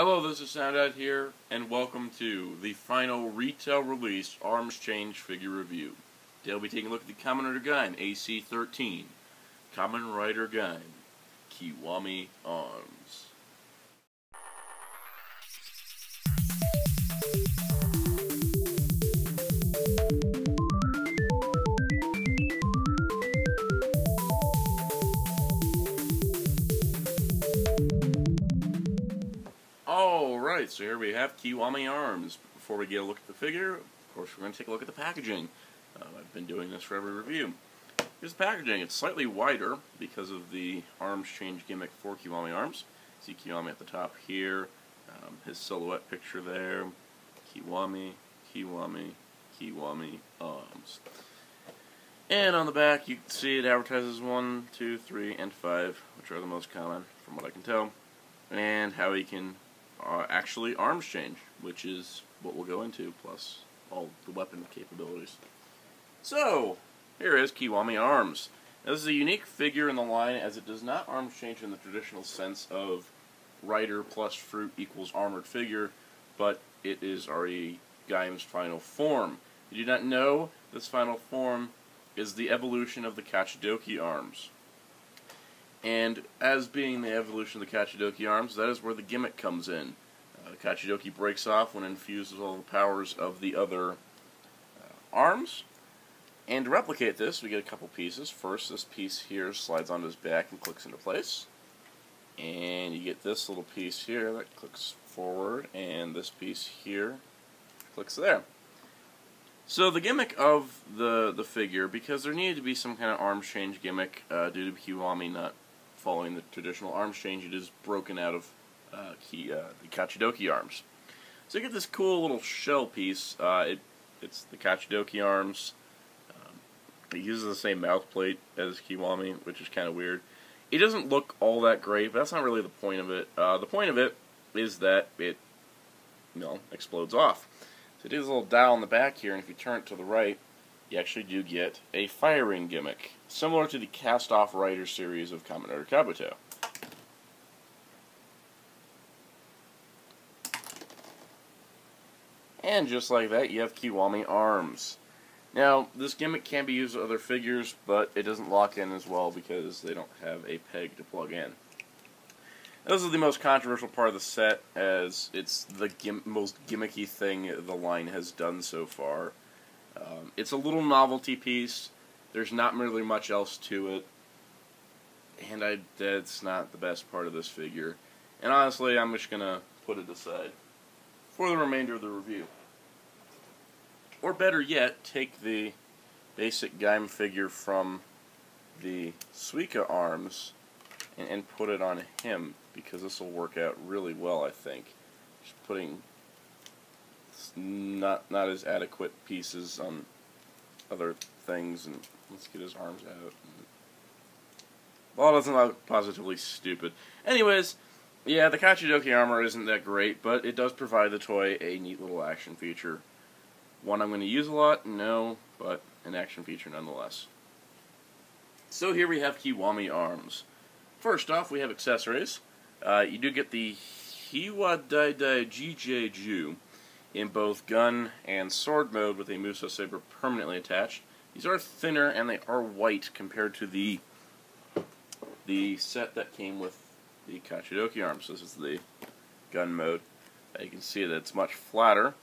Hello, this is Soundout here, and welcome to the final retail release Arms Change figure review. Today we'll be taking a look at the Kamen Gaim AC13, Kamen Rider Gaim, Kiwami Arms. Alright, so here we have Kiwami Arms. Before we get a look at the figure, of course we're going to take a look at the packaging. I've been doing this for every review. Here's the packaging. It's slightly wider because of the arms change gimmick for Kiwami Arms. See Kiwami at the top here, his silhouette picture there, Kiwami, Kiwami, Kiwami Arms. And on the back you can see it advertises 1, 2, 3, and 5, which are the most common from what I can tell, and how he can actually arms change, which is what we'll go into, plus all the weapon capabilities. So, here is Kiwami Arms. Now, this is a unique figure in the line as it does not arms change in the traditional sense of rider plus fruit equals armored figure, but it is already Gaim's final form. If you do not know, this final form is the evolution of the Kachidoki Arms. And as being the evolution of the Kachidoki Arms, that is where the gimmick comes in. Kachidoki breaks off when it infuses all the powers of the other arms. And to replicate this, we get a couple pieces. First, this piece here slides onto his back and clicks into place. And you get this little piece here that clicks forward, and this piece here clicks there. So the gimmick of the figure, because there needed to be some kind of arms change gimmick due to Kiwami not following the traditional arms change, it is broken out of the Kachidoki Arms. So you get this cool little shell piece. It's the Kachidoki Arms. It uses the same mouth plate as Kiwami, which is kind of weird. It doesn't look all that great, but that's not really the point of it. The point of it is that it, explodes off. So it has a little dial on the back here, and if you turn it to the right, you actually do get a firing gimmick, similar to the cast-off Rider series of Kamen Rider Kabuto. And just like that, you have Kiwami Arms. Now, this gimmick can be used with other figures, but it doesn't lock in as well because they don't have a peg to plug in. This is the most controversial part of the set, as it's the most gimmicky thing the line has done so far. It's a little novelty piece. There's not really much else to it, and that's not the best part of this figure. And honestly, I'm just going to put it aside for the remainder of the review. Or better yet, take the basic Gaim figure from the Suika Arms and put it on him, because this will work out really well, I think. Just putting not as adequate pieces on other things, and let's get his arms out. Well, it doesn't look positively stupid. Anyways, yeah, the Kachidoki armor isn't that great, but it does provide the toy a neat little action feature. One I'm going to use a lot? No, but an action feature nonetheless. So here we have Kiwami Arms. First off, we have accessories. You do get the Hiwadaidai Jijeju in both gun and sword mode with a Muso Saber permanently attached. These are thinner and they are white compared to the set that came with the Kachidoki Arms. This is the gun mode. You can see that it's much flatter,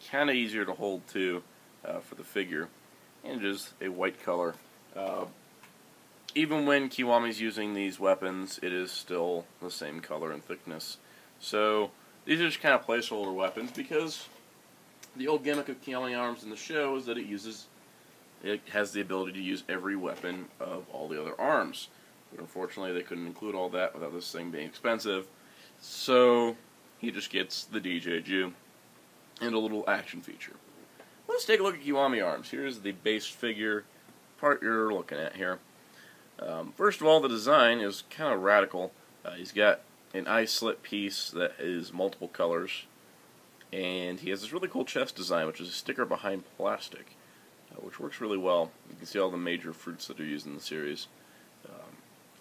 kind of easier to hold too for the figure, and it is a white color. Even when Kiwami's using these weapons, it is still the same color and thickness. So these are just kind of placeholder weapons, because the old gimmick of Kiwami Arms in the show is that it has the ability to use every weapon of all the other arms. But unfortunately, they couldn't include all that without this thing being expensive. So he just gets the DJju and a little action feature. Let's take a look at Kiwami Arms. Here's the base figure part you're looking at here. First of all, the design is kind of radical. He's got an eye slit piece that is multiple colors, and he has this really cool chest design, which is a sticker behind plastic, which works really well. You can see all the major fruits that are used in the series.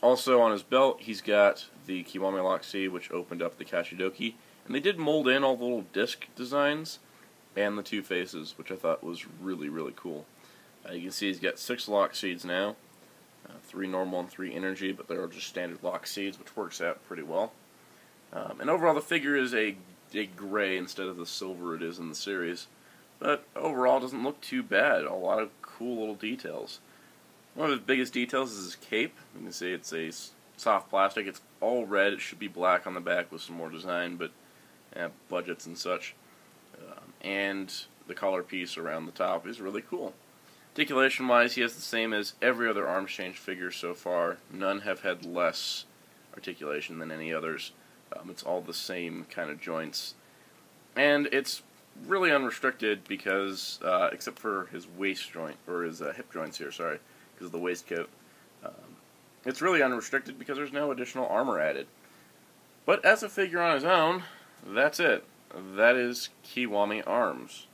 Also on his belt, he's got the Kiwami Lock C, which opened up the Kachidoki, and they did mold in all the little disc designs and the two faces, which I thought was really, really cool. You can see he's got 6 lock seeds now, 3 normal and 3 energy, but they're just standard lock seeds, which works out pretty well. And overall, the figure is a gray instead of the silver it is in the series, but overall, it doesn't look too bad. A lot of cool little details. One of his biggest details is his cape. You can see it's a soft plastic. It's all red. It should be black on the back with some more design, but budgets and such. And the collar piece around the top is really cool. Articulation-wise, he has the same as every other arms change figure so far. None have had less articulation than any others. It's all the same kind of joints. And it's really unrestricted because, except for his waist joint, or his hip joints here, sorry, because of the waistcoat. It's really unrestricted because there's no additional armor added. But as a figure on his own, that's it. That is Kiwami Arms.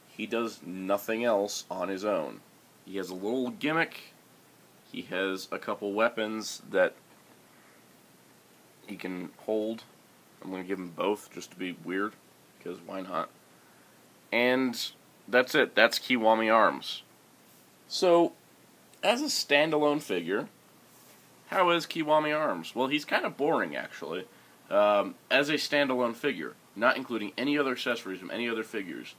He does nothing else on his own. He has a little gimmick. He has a couple weapons that he can hold. I'm going to give him both just to be weird, because why not? And that's it. That's Kiwami Arms. So, as a standalone figure, how is Kiwami Arms? Well, he's kind of boring, actually. As a standalone figure, not including any other accessories from any other figures.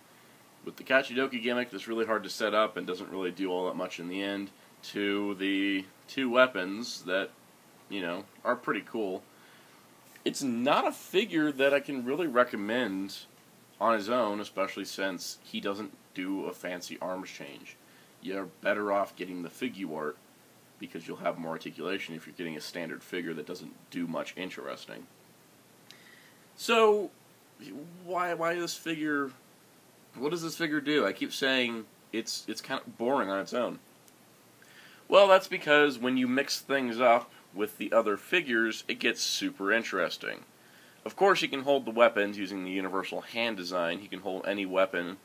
With the Kachidoki gimmick that's really hard to set up and doesn't really do all that much in the end, to the 2 weapons that, you know, are pretty cool. It's not a figure that I can really recommend on his own, especially since he doesn't do a fancy arms change. You're better off getting the Figuart because you'll have more articulation if you're getting a standard figure that doesn't do much interesting. So, why this figure? What does this figure do? I keep saying it's kind of boring on its own. Well, that's because when you mix things up with the other figures, it gets super interesting. Of course, he can hold the weapons using the universal hand design. He can hold any weapon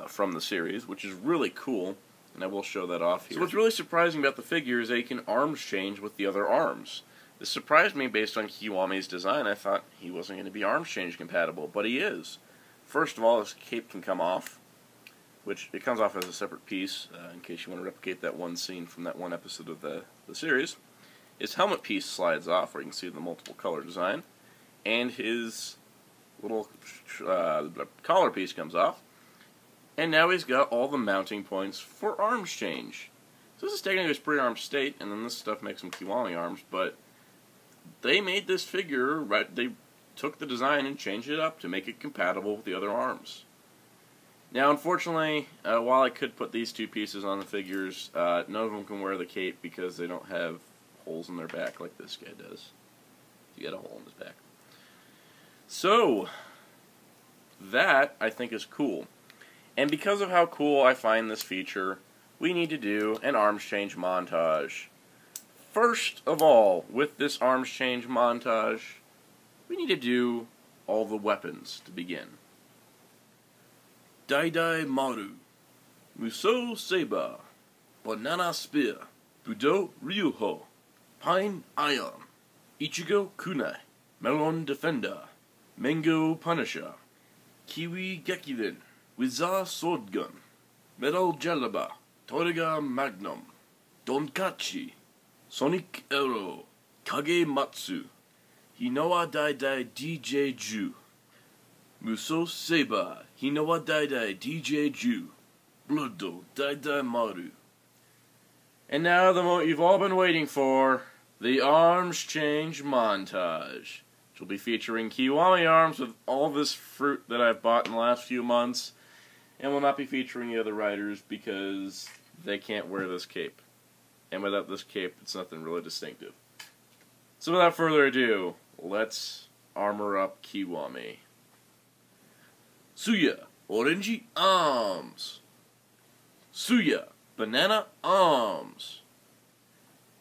from the series, which is really cool, and I will show that off here. So what's really surprising about the figure is that he can arms change with the other arms. This surprised me based on Kiwami's design. I thought he wasn't going to be arms change compatible, but he is. First of all, his cape can come off, which it comes off as a separate piece, in case you want to replicate that one scene from that one episode of the series. His helmet piece slides off, where you can see the multiple color design, and his little collar piece comes off, and now he's got all the mounting points for arms change. So this is technically his pre-arm state, and then this stuff makes him Kiwami Arms, but they made this figure, right, they took the design and changed it up to make it compatible with the other arms. Now, unfortunately, while I could put these 2 pieces on the figures, none of them can wear the cape because they don't have holes in their back like this guy does. He got a hole in his back. So, that, I think, is cool. And because of how cool I find this feature, we need to do an arms change montage. First of all, with this arms change montage, we need to do all the weapons to begin. Daidai Maru, Musou Saber, Banana Spear, Budo Ryuho, Pine Iron, Ichigo Kunai, Melon Defender, Mango Punisher, Kiwi Gekirin, Wizard Sword Gun, Metal Jalaba, Toriga Magnum, Donkachi, Sonic Arrow, Kage Matsu, Hinawa Daidai DJ Ju, Musou Saber, Hinawa Daidai DJ Ju, Bloodo Daidai Maru. And now the moment you've all been waiting for, the arms change montage. Which will be featuring Kiwami Arms with all this fruit that I've bought in the last few months, and will not be featuring the other riders because they can't wear this cape. And without this cape, it's nothing really distinctive. So without further ado, let's armor up Kiwami. Suya, Orange Arms. Suya, Banana Arms.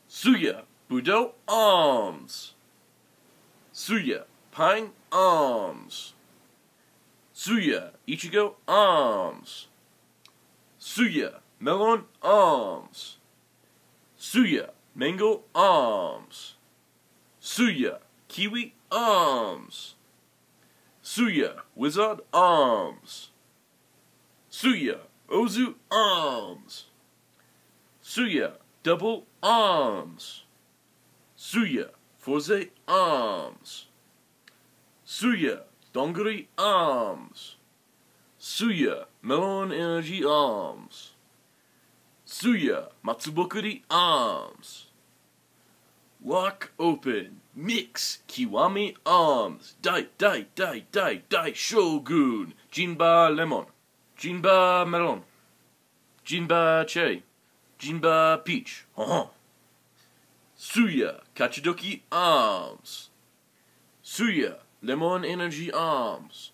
Suya, Budo Arms. Suya, Pine Arms. Suya, Ichigo Arms. Suya, Melon Arms. Suya, Mango Arms. Suya, Kiwi Arms. Suya, Wizard Arms. Suya, Ozu Arms. Suya, Double Arms. Suya, Forze Arms. Suya, Dongri Arms. Suya, Melon Energy Arms. Suya, Matsubokuri Arms. Lock Open, Mix, Kiwami Arms, Dai Shogun, Jinba Lemon, Jinba Melon, Jinba Che, Jinba Peach, Suya, Kachidoki Arms, Suya, Lemon Energy Arms,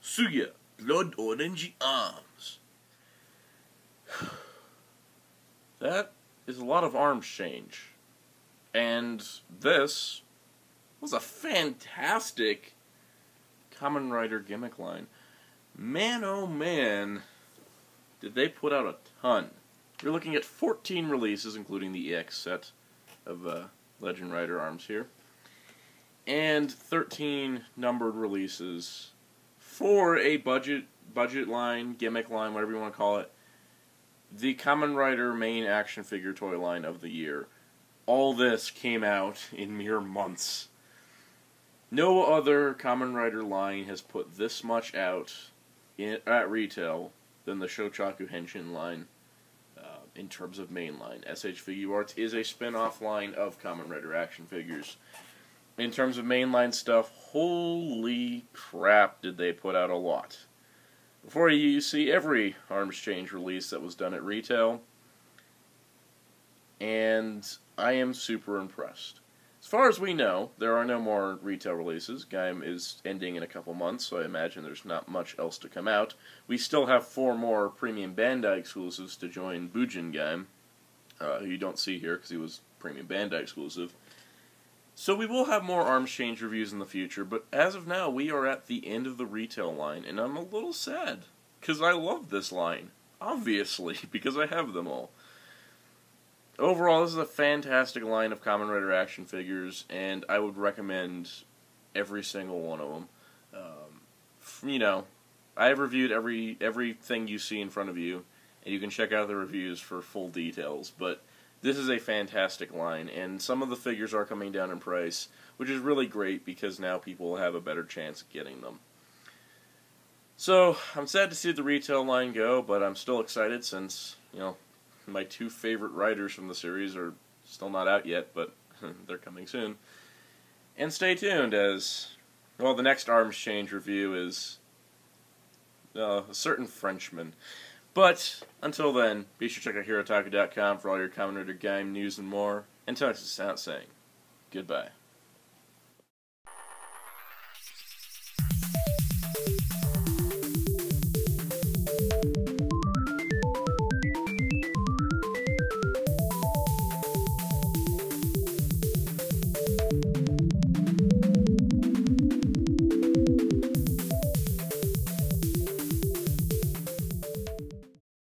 Suya, Blood Orange Arms. That is a lot of arms change. And this was a fantastic Kamen Rider gimmick line. Man, oh man, did they put out a ton. You're looking at 14 releases, including the EX set of Legend Rider arms here. And 13 numbered releases for a budget line, gimmick line, whatever you want to call it. The Kamen Rider main action figure toy line of the year. All this came out in mere months. No other Kamen Rider line has put this much out at retail than the Shochaku Henshin line in terms of main line. SH Figuarts is a spin-off line of Kamen Rider action figures. In terms of mainline stuff, holy crap did they put out a lot. Before you see every arms change release that was done at retail, and I am super impressed. As far as we know, there are no more retail releases. Gaim is ending in a couple months, so I imagine there's not much else to come out. We still have 4 more premium Bandai exclusives to join Bujin Gaim, who you don't see here because he was premium Bandai exclusive. So we will have more arms change reviews in the future, but as of now, we are at the end of the retail line, and I'm a little sad, because I love this line, obviously, because I have them all. Overall, this is a fantastic line of Kamen Rider action figures, and I would recommend every single one of them. You know, I have reviewed everything you see in front of you, and you can check out the reviews for full details, but this is a fantastic line, and some of the figures are coming down in price, which is really great because now people will have a better chance of getting them. So, I'm sad to see the retail line go, but I'm still excited since, you know, my 2 favorite riders from the series are still not out yet, but they're coming soon. And stay tuned as, well, the next arms change review is a certain Frenchman. But, until then, be sure to check out Hirotaku.com for all your Kamen Rider Gaim news and more. Until next time, saying goodbye.